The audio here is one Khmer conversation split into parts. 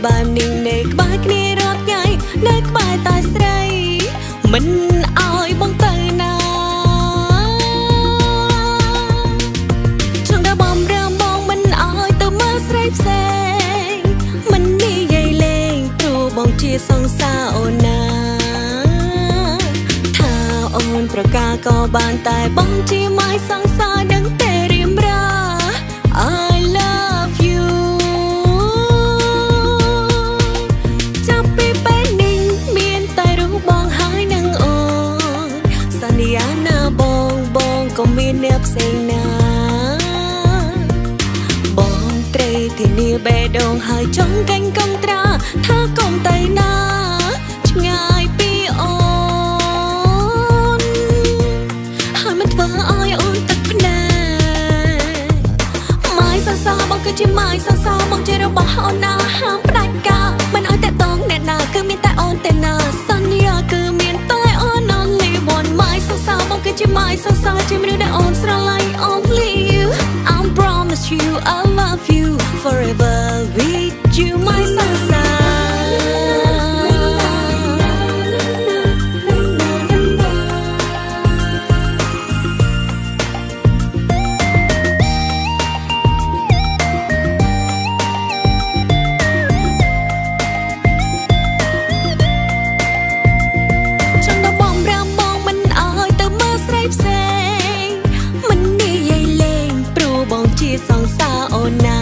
បែបនេះនៃក្បែរគ្នារាល់ថ្ងៃនៅក្បែរតែស្រីមិនឲ្យបងទៅណាចង់ដល់បំរើបងមិនឲ្យទៅមើលស្រីផ្សេងមិននិយាយលេងព្រោះបងជាសង្សារអូនណាថាអូនប្រកាសក៏បានតែបងជាម៉ាយសង្សារដឹងតែរៀមរា I love you ចាប់ពីពេលនេះមានតែរូបបងហើយនឹងអូនសន្យាណាបងក៏មានអ្នកផ្សេងណាបងត្រូវធានាបេះដូងហើយចង់កាញ់កុំត្រាថាកុំទៅណាឆ្ងាយពីអូនហើយមិនធ្វើឲ្យអូនទឹកភ្នែកម៉ាយសង្សារបងគឺជាម៉ាយសង្សារបងជារបស់អូនណាហាមផ្ដាច់ការមិនឲ្យតែតងអ្នកណាគឺមានតែអូនតែណាសន្យាគឺមានតែអូន only one ម៉ាយសង្សារបងគឺជាម៉ាយសង្សារជាមនុស្សដែលអូនស្រឡាញ់ only you I promise you I love you forever with you ម៉ាយសង្សារសង្សារអូនណា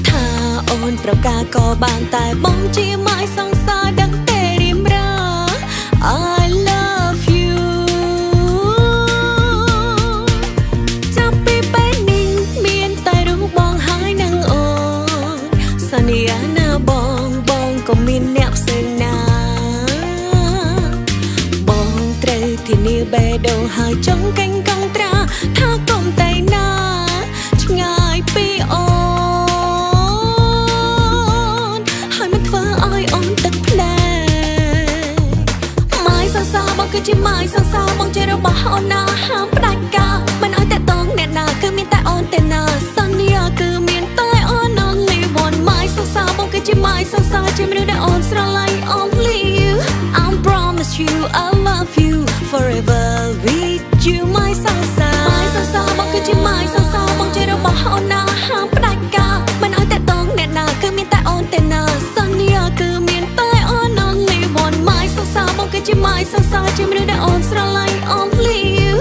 ថាអូនប្រកាសក៏បានតែបងជាម៉ាយសង្សារដឹងតែរៀមរា I love you ចាប់ពីពេលនេះមានតែរូបបងហើយនឹងអូនសន្យាណាបងក៏មានអ្នកផ្សេងណាបងត្រូវធានាបេះដូងហើយចង់កាញ់កង់ត្រាថាកុំតែណាឆ្ងាយពីអូនហើយមិនធ្វើឲ្យអូនទឹកភ្នែកម៉ាយសង្សារបងគឺជាម៉ាយសង្សារបងជារបស់អូនណាហាមផ្ដាច់ការមិនឲ្យតែតងអ្នកណាគឺមានតែអូនតែណាសន្យាគឺមានតែអូន only one ម៉ាយសង្សារបងគឺជាម៉ាយសង្សារជាមនុស្សដែលអូនស្រឡាញ់ only you I promise you I love you forever with you ម៉ាយសង្សារម៉ាយសង្សារបងគឺជាម៉ាយសង្សារបងជារបស់អូនណាហាមផ្ដាច់ការមិនឲ្យតែតងអ្នកណាគឺមានតែអូនតែណាសន្យាគឺមានតែអូន only one ម៉ាយសង្សារបងគឺជាម៉ាយសង្សារជាមនុស្សដែលអូនស្រឡាញ់ only you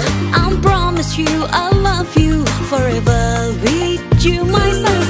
I promise you I love you forever with you ម៉ាយសង្សារ